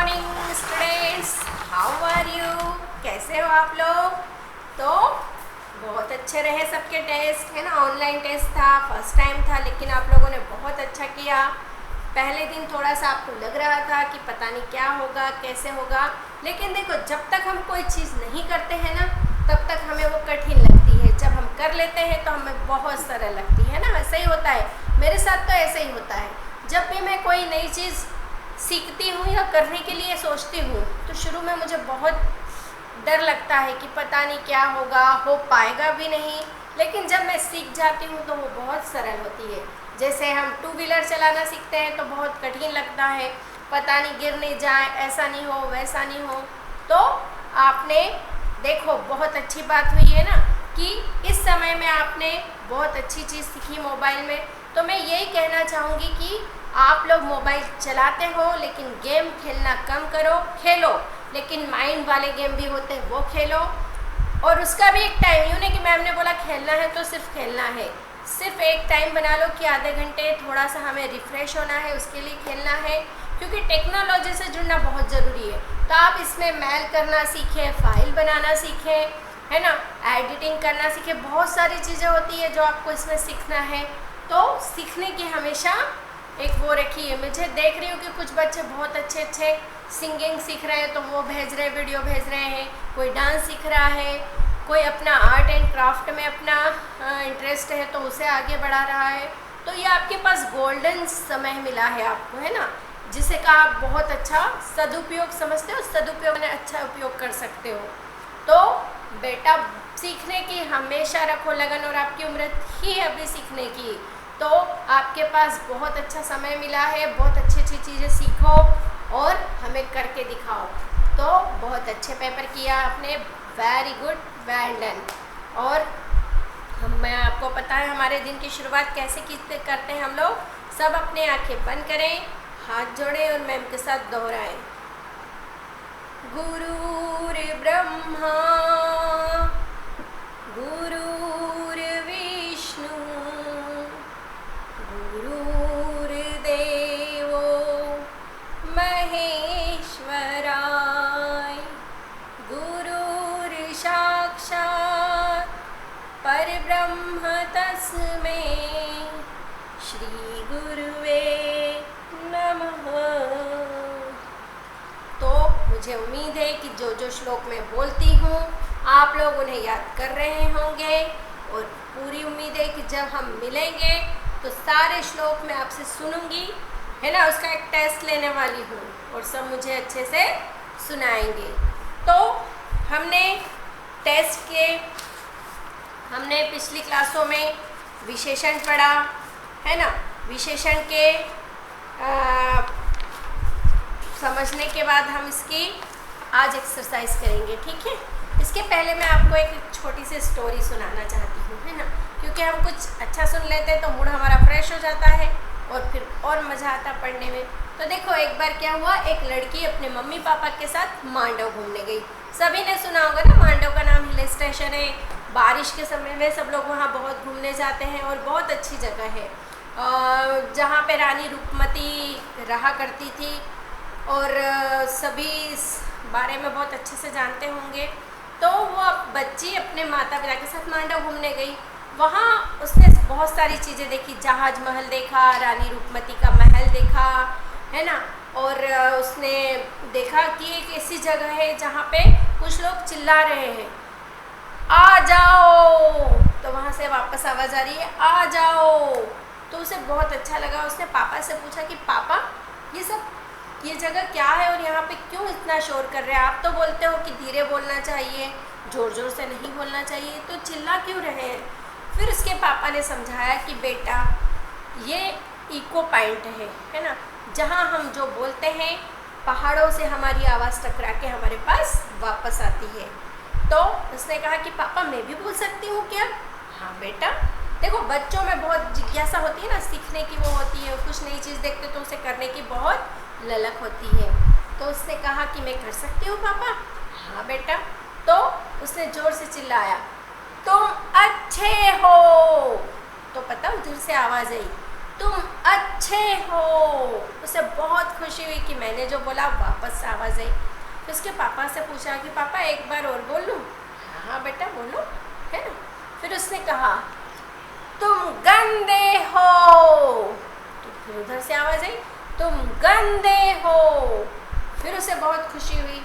Morning students, how are you? कैसे हो आप लोग? तो बहुत अच्छे रहे सबके टेस्ट, है ना। ऑनलाइन टेस्ट था, फर्स्ट टाइम था, लेकिन आप लोगों ने बहुत अच्छा किया। पहले दिन थोड़ा सा आपको लग रहा था कि पता नहीं क्या होगा, कैसे होगा, लेकिन देखो जब तक हम कोई चीज़ नहीं करते हैं ना तब तक हमें वो कठिन लगती है। जब हम कर लेते हैं तो हमें बहुत सरल लगती है ना। वैसे ही होता है, मेरे साथ तो ऐसे ही होता है। जब भी मैं कोई नई चीज़ सीखती हूँ या करने के लिए सोचती हूँ तो शुरू में मुझे बहुत डर लगता है कि पता नहीं क्या होगा, हो पाएगा भी नहीं। लेकिन जब मैं सीख जाती हूँ तो वो बहुत सरल होती है। जैसे हम टू व्हीलर चलाना सीखते हैं तो बहुत कठिन लगता है, पता नहीं गिर नहीं जाए, ऐसा नहीं हो, वैसा नहीं हो। तो आपने देखो बहुत अच्छी बात हुई है ना कि इस समय में आपने बहुत अच्छी चीज़ सीखी मोबाइल में। तो मैं यही कहना चाहूँगी कि आप लोग मोबाइल चलाते हो लेकिन गेम खेलना कम करो। खेलो लेकिन माइंड वाले गेम भी होते हैं वो खेलो, और उसका भी एक टाइम। यूँ नहीं कि मैम ने बोला खेलना है तो सिर्फ खेलना है। सिर्फ एक टाइम बना लो कि आधे घंटे थोड़ा सा हमें रिफ़्रेश होना है, उसके लिए खेलना है। क्योंकि टेक्नोलॉजी से जुड़ना बहुत ज़रूरी है। तो आप इसमें मेल करना सीखें, फाइल बनाना सीखें, है ना, एडिटिंग करना सीखें। बहुत सारी चीज़ें होती है जो आपको इसमें सीखना है। तो सीखने की हमेशा एक वो रखी है। मुझे देख रही हूँ कि कुछ बच्चे बहुत अच्छे अच्छे सिंगिंग सीख रहे हैं तो वो भेज रहे हैं, वीडियो भेज रहे हैं। कोई डांस सीख रहा है, कोई अपना आर्ट एंड क्राफ्ट में अपना इंटरेस्ट है तो उसे आगे बढ़ा रहा है। तो ये आपके पास गोल्डन समय मिला है आपको, है ना, जिसे का आप बहुत अच्छा सदुपयोग समझते हो, सदुपयोग में अच्छा उपयोग कर सकते हो। तो बेटा सीखने की हमेशा रखो लगन, और आपकी उम्र ही है अभी सीखने की। तो आपके पास बहुत अच्छा समय मिला है, बहुत अच्छी अच्छी चीज़ें सीखो और हमें करके दिखाओ। तो बहुत अच्छे पेपर किया आपने, वेरी गुड, वेल डन। और मैं आपको पता है हमारे दिन की शुरुआत कैसे करते हैं हम लोग। सब अपने आंखें बंद करें, हाथ जोड़ें और मैम के साथ दोहराएं। गुरुर्ब्रह्मा गुरुर्विष्णु गुरुर्देवो महेश्वराय गुरुर्साक्षात् परब्रह्म तस्मै श्री गुरुवे नमः। तो मुझे उम्मीद है कि जो जो श्लोक मैं बोलती हूँ आप लोग उन्हें याद कर रहे होंगे, और पूरी उम्मीद है कि जब हम मिलेंगे तो सारे श्लोक मैं आपसे सुनूंगी, है ना। उसका एक टेस्ट लेने वाली हूँ और सब मुझे अच्छे से सुनाएंगे। तो हमने टेस्ट के हमने पिछली क्लासों में विशेषण पढ़ा, है ना। विशेषण के समझने के बाद हम इसकी आज एक्सरसाइज करेंगे, ठीक है। इसके पहले मैं आपको एक छोटी सी स्टोरी सुनाना चाहती हूँ, है ना, क्योंकि हम कुछ अच्छा सुन लेते हैं तो मूड हमारा फ्रेश हो जाता है और फिर और मज़ा आता पढ़ने में। तो देखो एक बार क्या हुआ, एक लड़की अपने मम्मी पापा के साथ मांडव घूमने गई। सभी ने सुना होगा ना, मांडव का नाम हिल स्टेशन है। बारिश के समय में सब लोग वहाँ बहुत घूमने जाते हैं और बहुत अच्छी जगह है, जहाँ पे रानी रूपमती रहा करती थी, और सभी इस बारे में बहुत अच्छे से जानते होंगे। तो वो बच्ची अपने माता पिता के साथ मांडव घूमने गई। वहाँ उसने बहुत सारी चीज़ें देखी, जहाज महल देखा, रानी रूपमती का महल देखा, है ना। और उसने देखा कि एक ऐसी जगह है जहाँ पे कुछ लोग चिल्ला रहे हैं, आ जाओ। तो वहाँ से वापस आवाज़ आ रही है, आ जाओ। तो उसे बहुत अच्छा लगा। उसने पापा से पूछा कि पापा ये जगह क्या है और यहाँ पे क्यों इतना शोर कर रहे हैं? आप तो बोलते हो कि धीरे बोलना चाहिए, ज़ोर ज़ोर से नहीं बोलना चाहिए, तो चिल्ला क्यों रहे हैं? फिर उसके पापा ने समझाया कि बेटा ये इको पॉइंट है ना, जहाँ हम जो बोलते हैं पहाड़ों से हमारी आवाज़ टकरा के हमारे पास वापस आती है। तो उसने कहा कि पापा मैं भी बोल सकती हूँ क्या? हाँ बेटा। देखो बच्चों में बहुत जिज्ञासा होती है ना, सीखने की वो होती है, कुछ नई चीज़ देखते तो उसे करने की बहुत ललक होती है। तो उसने कहा कि मैं कर सकती हूँ पापा। हाँ बेटा। तो उसने ज़ोर से चिल्लाया, तुम अच्छे हो। तो पता उधर से आवाज़ आई, तुम अच्छे हो। उसे बहुत खुशी हुई कि मैंने जो बोला वापस आवाज़ आई। फिर उसके पापा से पूछा कि पापा एक बार और बोल लूँ? हाँ हाँ बेटा बोलो, है ना। फिर उसने कहा तुम गंदे हो। तो फिर उधर से आवाज़ आई तुम गंदे हो। फिर उसे बहुत खुशी हुई।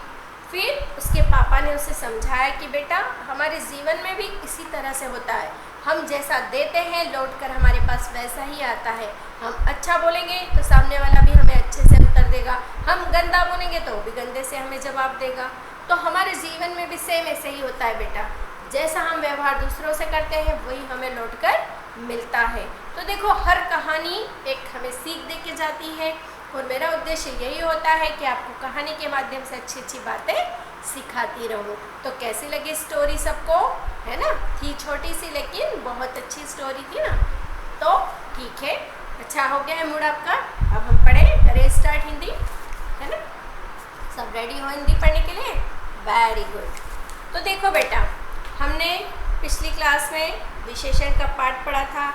फिर उसके पापा ने उसे समझाया कि बेटा हमारे जीवन में भी इसी तरह से होता है, हम जैसा देते हैं लौट कर हमारे पास वैसा ही आता है। हम अच्छा बोलेंगे तो सामने वाला भी हमें अच्छे से उत्तर देगा, हम गंदा बोलेंगे तो वो भी गंदे से हमें जवाब देगा। तो हमारे जीवन में भी सेम ऐसे ही होता है बेटा, जैसा हम व्यवहार दूसरों से करते हैं वही हमें लौट कर मिलता है। तो देखो हर कहानी एक हमें सीख दे के जाती है और मेरा उद्देश्य यही होता है कि आपको कहानी के माध्यम से अच्छी अच्छी बातें सिखाती रहूं। तो कैसी लगी स्टोरी सबको, है ना। थी छोटी सी लेकिन बहुत अच्छी स्टोरी थी ना। तो ठीक है, अच्छा हो गया है मूड आपका। अब हम पढ़े, करें स्टार्ट हिंदी, है ना। सब रेडी हो हिंदी पढ़ने के लिए? Very good. तो देखो बेटा हमने पिछली क्लास में विशेषण का पाठ पढ़ा था।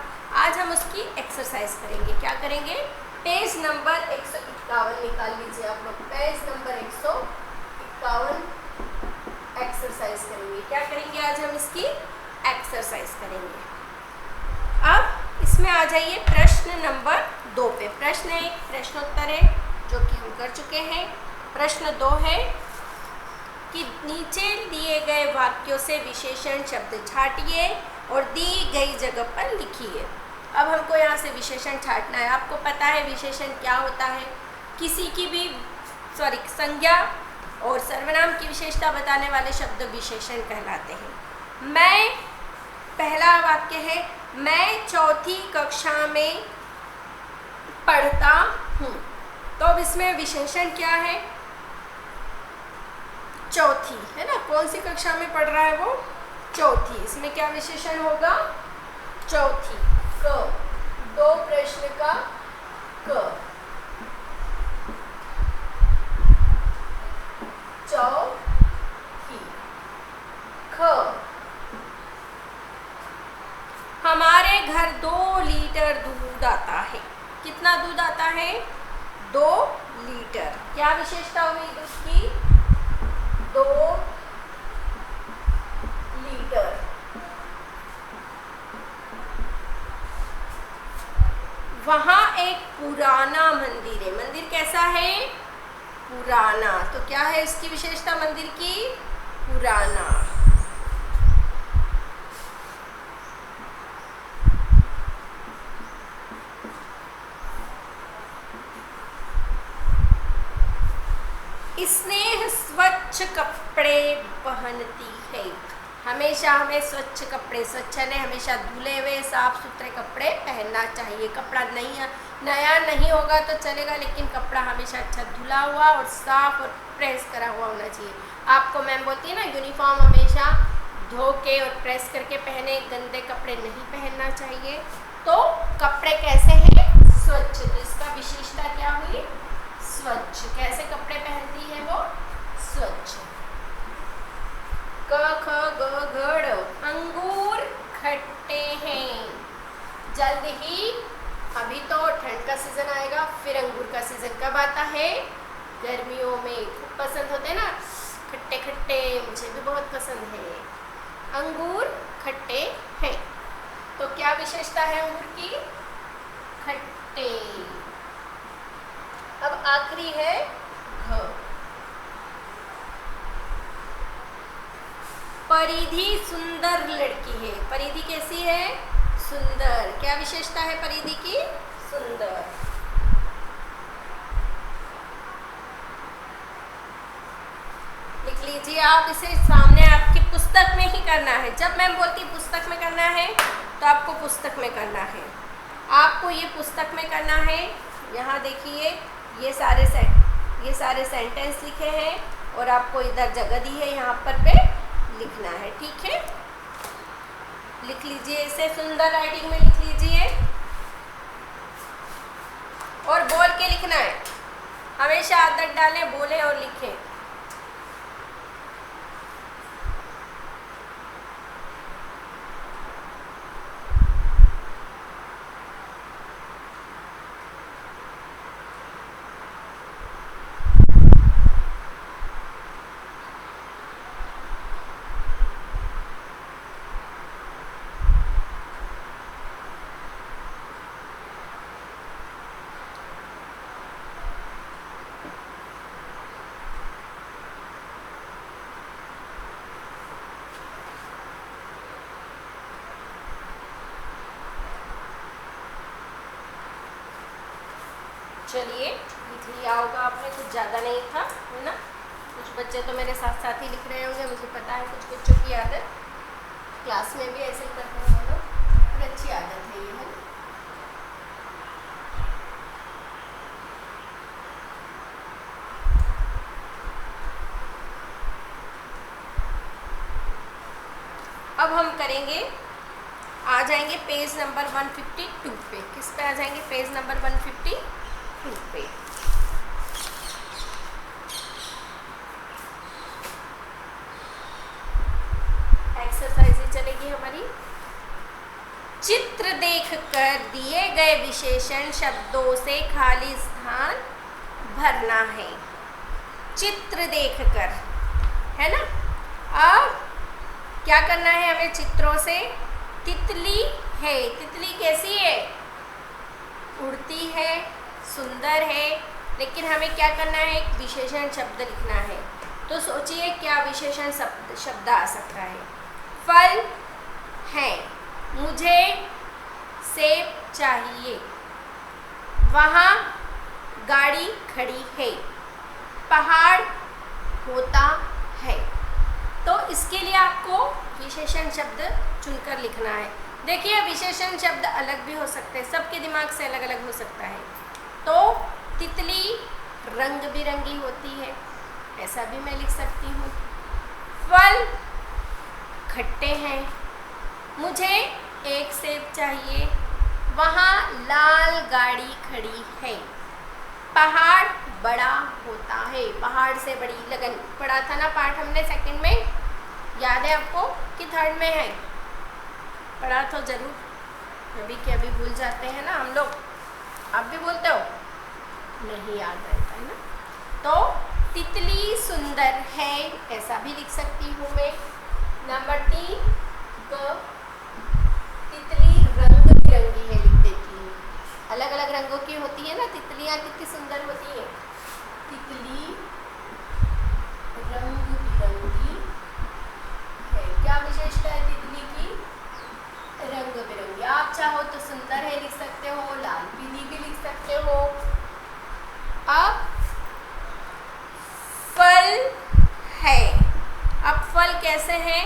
आज हम उसकी एक्सरसाइज करेंगे। क्या करेंगे? पेज नंबर 151 निकाल लीजिए आप लोग। पेज नंबर 151 एक्सरसाइज करेंगे। क्या करेंगे आज हम इसकी एक्सरसाइज करेंगे। अब इसमें आ जाइए प्रश्न नंबर 2 पे। प्रश्न एक प्रश्नोत्तर है जो कि हम कर चुके हैं। प्रश्न 2 है कि नीचे दिए गए वाक्यों से विशेषण शब्द छांटिए और दी गई जगह पर लिखिए। अब हमको यहाँ से विशेषण छांटना है। आपको पता है विशेषण क्या होता है? किसी की भी संज्ञा और सर्वनाम की विशेषता बताने वाले शब्द विशेषण कहलाते हैं। मैं, पहला वाक्य है मैं चौथी कक्षा में पढ़ता हूँ। तो अब इसमें विशेषण क्या है? चौथी, है ना। कौन सी कक्षा में पढ़ रहा है वो? चौथी। इसमें क्या विशेषण होगा? चौथी। क, दो प्रश्न का क, चौथी। ख, हमारे घर 2 लीटर दूध आता है। कितना दूध आता है? 2 लीटर। क्या विशेषता हुई उसकी? 2 लीटर। वहाँ एक पुराना मंदिर है। मंदिर कैसा है? पुराना। तो क्या है इसकी विशेषता मंदिर की? पुराना। स्नेह स्वच्छ कपड़े पहनती है। हमेशा हमें स्वच्छ कपड़े, स्वच्छ ने हमेशा धुले हुए साफ सुथरे कपड़े पहनना चाहिए। कपड़ा नया नहीं होगा तो चलेगा, लेकिन कपड़ा हमेशा अच्छा धुला हुआ और साफ और प्रेस करा हुआ होना चाहिए। आपको मैम बोलती है ना यूनिफॉर्म हमेशा धो के और प्रेस करके पहने, गंदे कपड़े नहीं पहनना चाहिए। तो कपड़े कैसे हैं? स्वच्छ। तो इसका विशेषता क्या हुई? स्वच्छ। कैसे कपड़े पहनती है वो? स्वच्छ। क ख ग घ अंगूर खट्टे हैं। जल्द ही, अभी तो ठंड का सीजन आएगा, फिर अंगूर का सीजन कब आता है? गर्मियों में। खूब पसंद होते हैं ना खट्टे खट्टे, मुझे भी बहुत पसंद है। अंगूर खट्टे हैं। तो क्या विशेषता है अंगूर की? खट्टे। अब आखिरी है घ। परिधि सुंदर लड़की है। परिधि कैसी है? सुंदर। क्या विशेषता है परिधि की? सुंदर। लिख लीजिए आप इसे, सामने आपकी पुस्तक में ही करना है। जब मैं बोलती पुस्तक में करना है तो आपको पुस्तक में करना है। आपको ये पुस्तक में करना है। यहाँ देखिए ये सारे सेंटेंस लिखे हैं और आपको इधर जगह दी है, यहाँ पर पे लिखना है। ठीक है, लिख लीजिए इसे, सुंदर राइटिंग में लिख लीजिए और बोल के लिखना है। हमेशा आदत डालें, बोलें और लिखें। चलिए लिख लिया होगा आपने, कुछ ज़्यादा नहीं था, है ना। कुछ बच्चे तो मेरे साथ साथ ही लिख रहे होंगे, मुझे पता है कुछ बच्चों की आदत क्लास में भी ऐसे ही करते हैं वो लोग, और अच्छी आदत है ये, है ना। अब हम करेंगे, आ जाएंगे पेज नंबर 152 पे। किस पे आ जाएंगे? पेज नंबर 152 पे। एक्सरसाइज चलेगी हमारी। चित्र देखकर दिए गए विशेषण शब्दों से खाली स्थान भरना है। चित्र देखकर, है ना। अब क्या करना है हमें? चित्रों से, तितली है, तितली कैसी है? उड़ती है, सुंदर है, लेकिन हमें क्या करना है? एक विशेषण शब्द लिखना है। तो सोचिए क्या विशेषण शब्द आ सकता है? फल है, मुझे सेब चाहिए, वहाँ गाड़ी खड़ी है, पहाड़ होता है। तो इसके लिए आपको विशेषण शब्द चुनकर लिखना है। देखिए विशेषण शब्द अलग भी हो सकते हैं, सबके दिमाग से अलग अलग हो सकता है। तो तितली रंग बिरंगी होती है, ऐसा भी मैं लिख सकती हूँ। फल खट्टे हैं, मुझे एक सेब चाहिए, वहाँ लाल गाड़ी खड़ी है, पहाड़ बड़ा होता है, पहाड़ से बड़ी लगन। पढ़ा था ना पाठ हमने सेकंड में, याद है आपको कि थर्ड में है? पढ़ा तो जरूर, अभी के अभी भूल जाते हैं ना हम लोग। आप भी बोलते हो? नहीं याद रहता है ना। तो तितली सुंदर है, ऐसा भी लिख सकती हूँ मैं। नंबर 3, तितली रंग बिरंगी है, लिख देती हूँ। अलग अलग रंगों की होती है ना तितलियाँ, कितनी सुंदर होती है। तितली रंग बिरंगी है। क्या विशेषता है तितली की? रंग बिरंगी। आप चाहो तो सुंदर है लिख सकते हो, लाल पीली भी लिख सकते हो। अब फल है, अब फल कैसे हैं?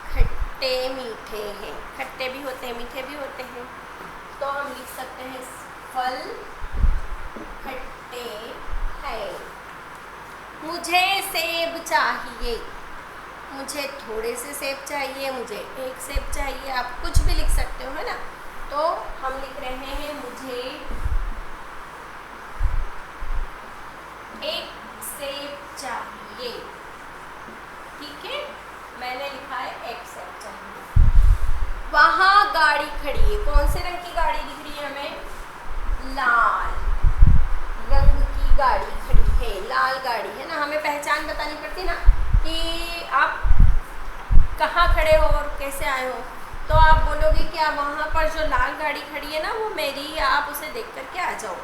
खट्टे मीठे हैं, खट्टे भी होते हैं मीठे भी होते हैं। तो हम लिख सकते हैं फल खट्टे हैं, मुझे सेब चाहिए, मुझे थोड़े से सेब चाहिए, मुझे एक सेब चाहिए। आप कुछ भी लिख सकते हो, है ना। तो हम लिख रहे हैं मुझे एक सेब चाहिए, ठीक है, मैंने लिखा है एक सेब चाहिए। वहाँ गाड़ी खड़ी है, कौन से रंग की गाड़ी दिख रही है हमें? लाल रंग की गाड़ी खड़ी है, लाल गाड़ी, है ना। हमें पहचान बतानी पड़ती ना कि आप कहाँ खड़े हो और कैसे आए हो। तो आप बोलोगे कि आप वहाँ पर जो लाल गाड़ी खड़ी है ना वो मेरी है, आप उसे देख करके आ जाओ।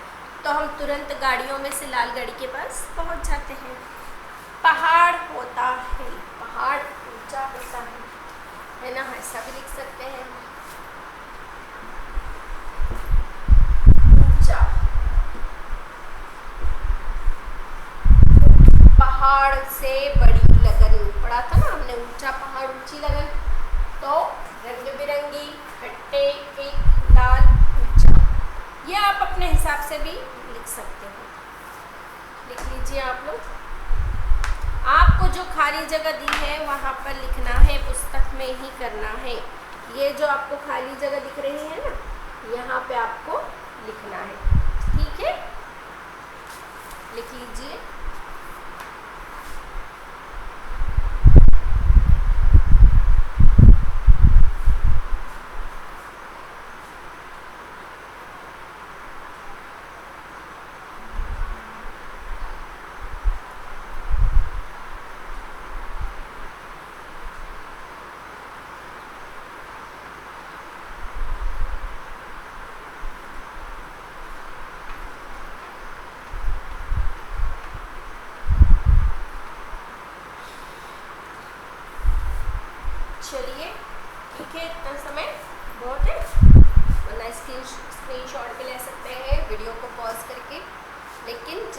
तो हम तुरंत गाड़ियों में से लाल गाड़ी के पास पहुँच जाते हैं। पहाड़ होता है, पहाड़ ऊंचा होता है ना, ऐसा भी लिख सकते हैं। ऊंचा, पहाड़ से बड़ी लगन, पढ़ा था ना हमने, ऊंचा पहाड़ ऊंची लगन। तो रंग बिरंगी, खट्टे, एक लाल, ऊंचा, ये आप अपने हिसाब से भी लिख सकते हो। लिख लीजिए आप लोग। आपको जो खाली जगह दी है वहाँ पर लिखना है, पुस्तक में ही करना है। ये जो आपको खाली जगह दिख रही है ना, यहाँ पे आपको लिखना है, ठीक है। लिख लीजिए।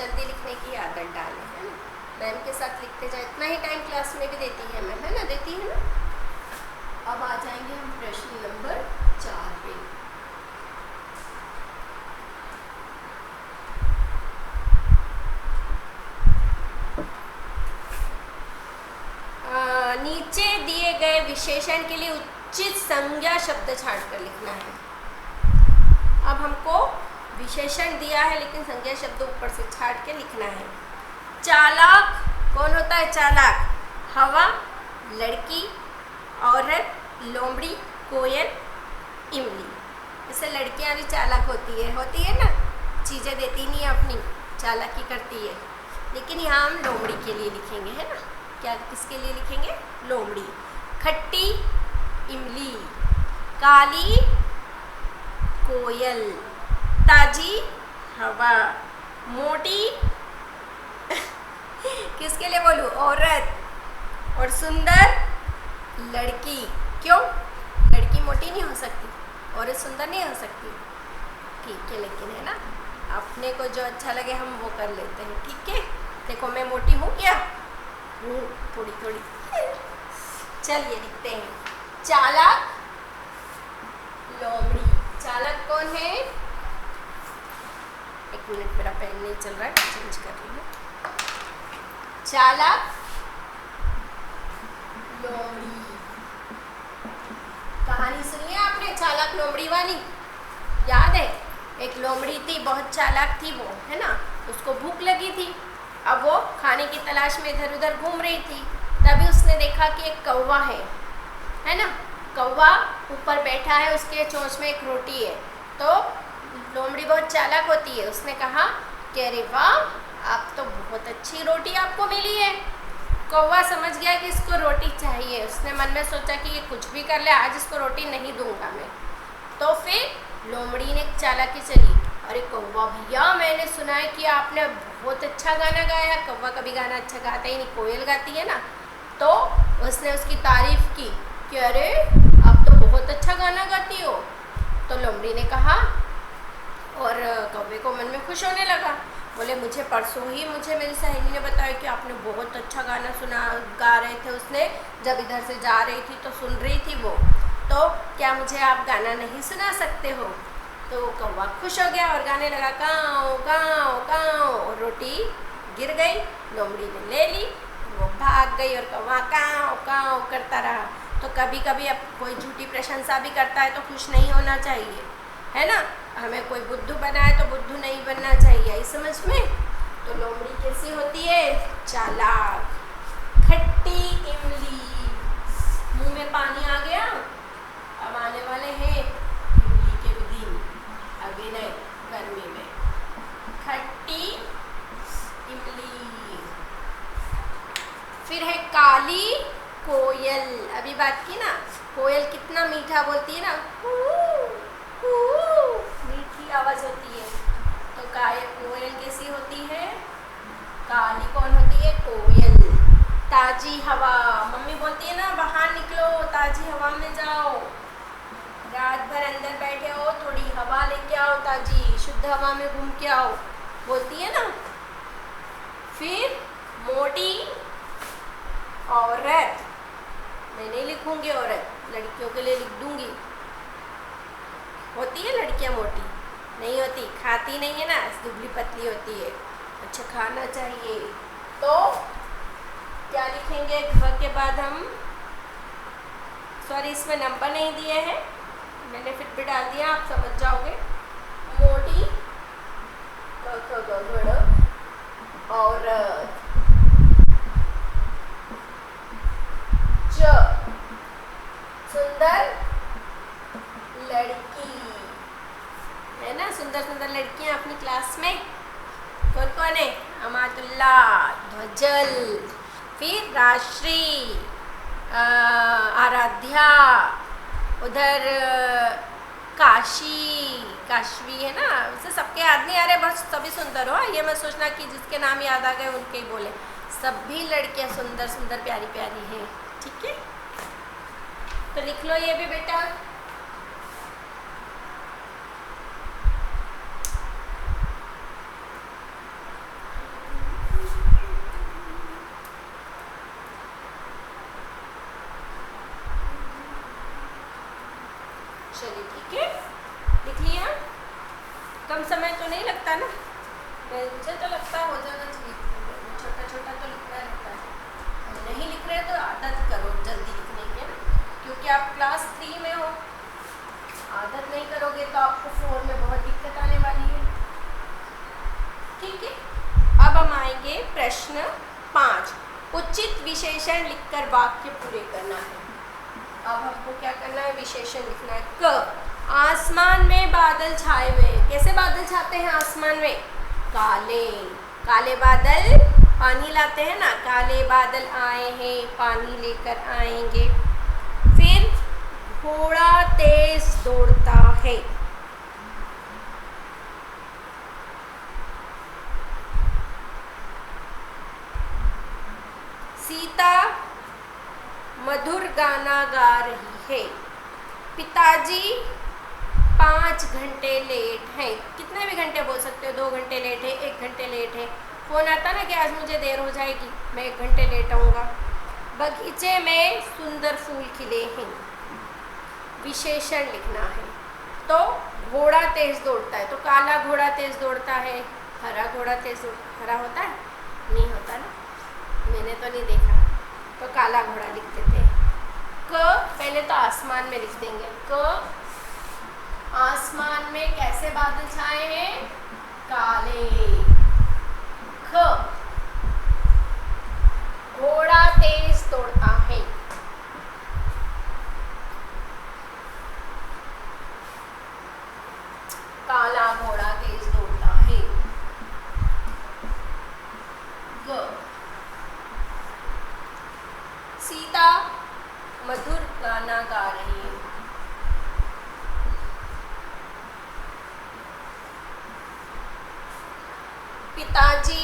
जल्दी लिखने की आदत डालें, है ना। मैम के साथ लिखते जाए, इतना ही टाइम क्लास में भी देती है मैम, है ना, देती है ना। अब आ जाएंगे हम प्रश्न नंबर 4 पे। नीचे दिए गए विशेषण के लिए उचित संज्ञा शब्द छांटकर लिखना है। अब हमको विशेषण दिया है लेकिन संज्ञा शब्द ऊपर से छांट के लिखना है। चालाक कौन होता है? चालाक हवा, लड़की, औरत, लोमड़ी, कोयल, इमली। ऐसे लड़कियां भी चालाक होती है ना, चीज़ें देती नहीं है अपनी, चालाकी करती है। लेकिन यहाँ हम लोमड़ी के लिए लिखेंगे, है ना। क्या किसके लिए लिखेंगे? लोमड़ी। खट्टी इमली, काली कोयल, ताजी हवा, मोटी किसके लिए बोलूँ? औरत, और सुंदर लड़की। क्यों? लड़की मोटी नहीं हो सकती, औरत सुंदर नहीं हो सकती। ठीक है, लेकिन है ना, अपने को जो अच्छा लगे हम वो कर लेते हैं। ठीक है, देखो मैं मोटी हूँ क्या? हूँ, थोड़ी थोड़ी। चलिए लिखते हैं। चालाक लोमड़ी। चालाक कौन है? एक मिनट, मेरा पेन नहीं चल रहा है, चेंज कर रही हूँ। चालाक लोमड़ी। कहानी सुनी है आपने चालाक लोमड़ी वाली? याद है? एक लोमड़ी थी, बहुत चालाक थी वो, है ना। उसको भूख लगी थी। अब वो खाने की तलाश में इधर उधर घूम रही थी। तभी उसने देखा कि एक कौवा है ना। कौवा ऊपर बैठा है, उसके चोंच में एक रोटी है। तो लोमड़ी बहुत चालाक होती है, उसने कहा कि अरे वाह, आप तो बहुत अच्छी रोटी आपको मिली है। कौवा समझ गया कि इसको रोटी चाहिए। उसने मन में सोचा कि ये कुछ भी कर ले, आज इसको रोटी नहीं दूंगा मैं। तो फिर लोमड़ी ने चालाकी चली, अरे कौवा भैया, मैंने सुना है कि आपने बहुत अच्छा गाना गाया। कौवा कभी गाना अच्छा गाता ही नहीं, कोयल गाती है ना। तो उसने उसकी तारीफ की कि अरे आप तो बहुत अच्छा गाना गाती हो। तो लोमड़ी ने कहा, और कौवे को मन में खुश होने लगा। बोले मुझे परसों ही मेरी सहेली ने बताया कि आपने बहुत अच्छा गाना गा रहे थे। उसने जब इधर से जा रही थी तो सुन रही थी वो। तो क्या मुझे आप गाना नहीं सुना सकते हो? तो कौवा खुश हो गया और गाने लगा, काँव काँव काँव। रोटी गिर गई, लोमड़ी ने ले ली, वो भाग गई और कौवा काँव काँव करता रहा। तो कभी कभी अब कोई झूठी प्रशंसा भी करता है तो खुश नहीं होना चाहिए, है ना। हमें कोई बुद्धू बनाए तो बुद्धू नहीं बनना चाहिए, आई समझ में। तो लोमड़ी कैसी होती है? चालाक। खट्टी इमली, मुंह में पानी आ गया। अब आने वाले हैं इमली के दिन, अभी नहीं, गर्मी में। खट्टी इमली। फिर है काली कोयल। अभी बात की ना, कोयल कितना मीठा बोलती है ना, मीठी आवाज होती है। तो कोयल कैसी होती है? काली कौन होती है? कोयल। ताजी हवा, मम्मी बोलती है ना बाहर निकलो, ताजी हवा में जाओ। रात भर अंदर बैठे हो, थोड़ी हवा लेके आओ, ताजी शुद्ध हवा में घूम के आओ, बोलती है ना। फिर मोटी औरत, मैं नहीं लिखूंगी औरत, लड़कियों के लिए लिख दूंगी। होती है लड़कियां मोटी? नहीं होती, खाती नहीं है ना, दुबली पतली होती है। अच्छा खाना चाहिए। तो क्या लिखेंगे घ के बाद हम? सॉरी, इसमें नंबर नहीं दिए हैं, मैंने फिर भी डाल दिया, आप समझ जाओगे। मोटी औरत, सुंदर लड़की, है ना। सुंदर सुंदर लड़कियां अपनी क्लास में कौन कौन है? अमातुल्ला, ध्वजल, फिर राजश्री, आराध्या, उधर काशवी है ना। उसे सबके याद नहीं आ रहे, बस सभी सुंदर हो। ये मत सोचना कि जिसके नाम याद आ गए उनके ही बोले। सभी लड़कियां सुंदर सुंदर प्यारी प्यारी हैं, ठीक है। तो लिख लो ये भी बेटा। ठीक है, लिख लिया? कम समय तो नहीं लगता ना, मुझे तो लगता है हो जाना चाहिए, छोटा छोटा तो लिखना रहता है। नहीं लिख रहे तो आदत करो जल्दी लिखने की ना, क्योंकि आप क्लास 3 में हो, आदत नहीं करोगे तो आपको 4 में बहुत दिक्कत आने वाली है। ठीक है, अब हम आएंगे प्रश्न 5। उचित विशेषण लिखकर वाक्य पूरे करना है। अब हमको क्या करना है? विशेषण लिखना है। क, आसमान में बादल छाए हुए। कैसे बादल छाते हैं आसमान में? काले, काले बादल पानी लाते हैं ना, काले बादल आए हैं, पानी लेकर आएंगे। फिर घोड़ा तेज दौड़ता है। सीता मधुर गाना गा रही है। पिताजी 5 घंटे लेट हैं। कितने भी घंटे बोल सकते हो, 2 घंटे लेट है, 1 घंटे लेट है। फ़ोन आता ना कि आज मुझे देर हो जाएगी, मैं 1 घंटे लेट आऊँगा। बगीचे में सुंदर फूल खिले हैं। विशेषण लिखना है। तो घोड़ा तेज दौड़ता है, तो काला घोड़ा तेज दौड़ता है। हरा घोड़ा तेज दौड़ता, हरा होता है? नहीं होता ना, मैंने तो नहीं देखा। तो काला घोड़ा लिख देते हैं। क, पहले तो आसमान में लिख देंगे। क, आसमान में कैसे बादल छाए हैं? काले। ख, घोड़ा तेज दौड़ता है। काला घोड़ा तेज दौड़ता है। ग, सीता मधुर गाना गा रही है। पिताजी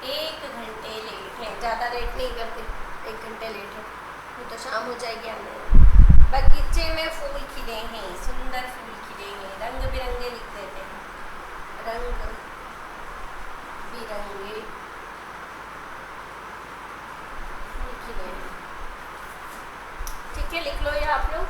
1 घंटे लेट है। ज़्यादा लेट नहीं करते, 1 घंटे लेट है, वो तो शाम हो जाएगी आने में। बगीचे में फूल खिले हैं, सुंदर फूल खिले हैं। रंग बिरंगे लिख देते हैं, रंग बिरंगे फूल खिले हैं। ठीक है, लिख लो ये आप लोग।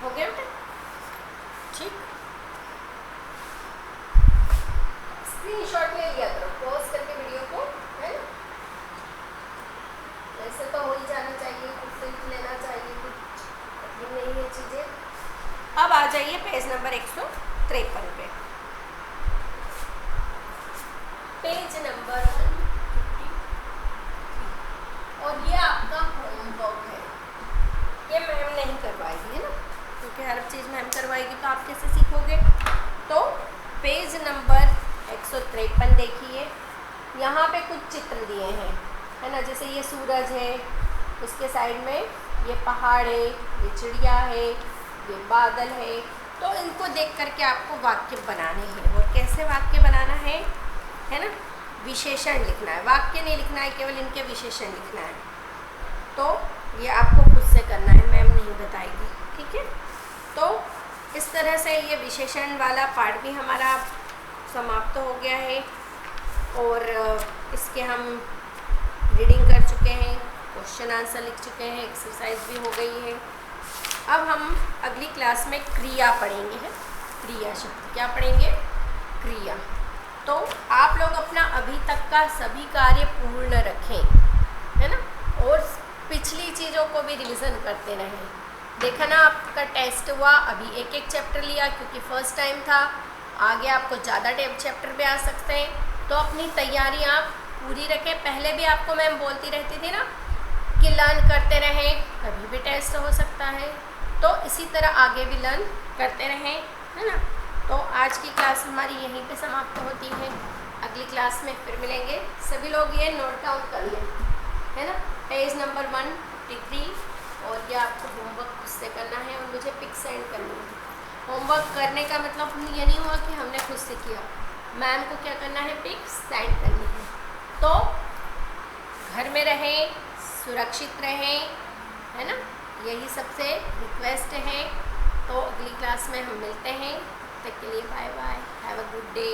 हो गया बेटा? ठीक, स्क्रीनशॉट ले लिया करो, पॉज करके वीडियो को, है ना? वैसे तो हो ही जाना चाहिए, खुद से लिख लेना चाहिए, कुछ कठिन नहीं है चीज़ें। अब आ जाइए पेज नंबर 153 पे। पेज नंबर 153, और ये आपका होमवर्क है। ये मैम नहीं करवाएगी, है ना, क्योंकि हर चीज़ मैम करवाएगी तो आप कैसे सीखोगे। तो पेज नंबर 153 देखिए, यहाँ पे कुछ चित्र दिए हैं, है ना। जैसे ये सूरज है, उसके साइड में ये पहाड़ है, ये चिड़िया है, ये बादल है। तो इनको देख करके आपको वाक्य बनाने हैं। और कैसे वाक्य बनाना है ना, विशेषण लिखना है। वाक्य नहीं लिखना है, केवल इनके विशेषण लिखना है। तो ये आपको खुद से करना है, मैम नहीं बताएगी, ठीक है। तो इस तरह से ये विशेषण वाला पार्ट भी हमारा समाप्त हो गया है। और इसके हम रीडिंग कर चुके हैं, क्वेश्चन आंसर लिख चुके हैं, एक्सरसाइज भी हो गई है। अब हम अगली क्लास में क्रिया पढ़ेंगे, है क्रिया शब्द। क्या पढ़ेंगे? क्रिया। तो आप लोग अपना अभी तक का सभी कार्य पूर्ण रखें, है ना, और पिछली चीज़ों को भी रिवीजन करते रहें। देखा ना, आपका टेस्ट हुआ, अभी एक एक चैप्टर लिया क्योंकि फर्स्ट टाइम था। आगे आपको ज़्यादा चैप्टर पे आ सकते हैं, तो अपनी तैयारी आप पूरी रखें। पहले भी आपको मैम बोलती रहती थी ना कि लर्न करते रहें, कभी भी टेस्ट हो सकता है, तो इसी तरह आगे भी लर्न करते रहें, है ना। तो आज की क्लास हमारी यहीं पे समाप्त होती है। अगली क्लास में फिर मिलेंगे। सभी लोग ये नोट डाउन कर लें, है ना, पेज नंबर 153। और ये आपको होमवर्क खुद से करना है और मुझे पिक सेंड करनी है। होमवर्क करने का मतलब ये नहीं हुआ कि हमने खुद से किया, मैम को क्या करना है, पिक सेंड करनी है। तो घर में रहें, सुरक्षित रहें, है ना, यही सबसे रिक्वेस्ट है। तो अगली क्लास में हम मिलते हैं, तब तक के लिए bye bye, have a good day.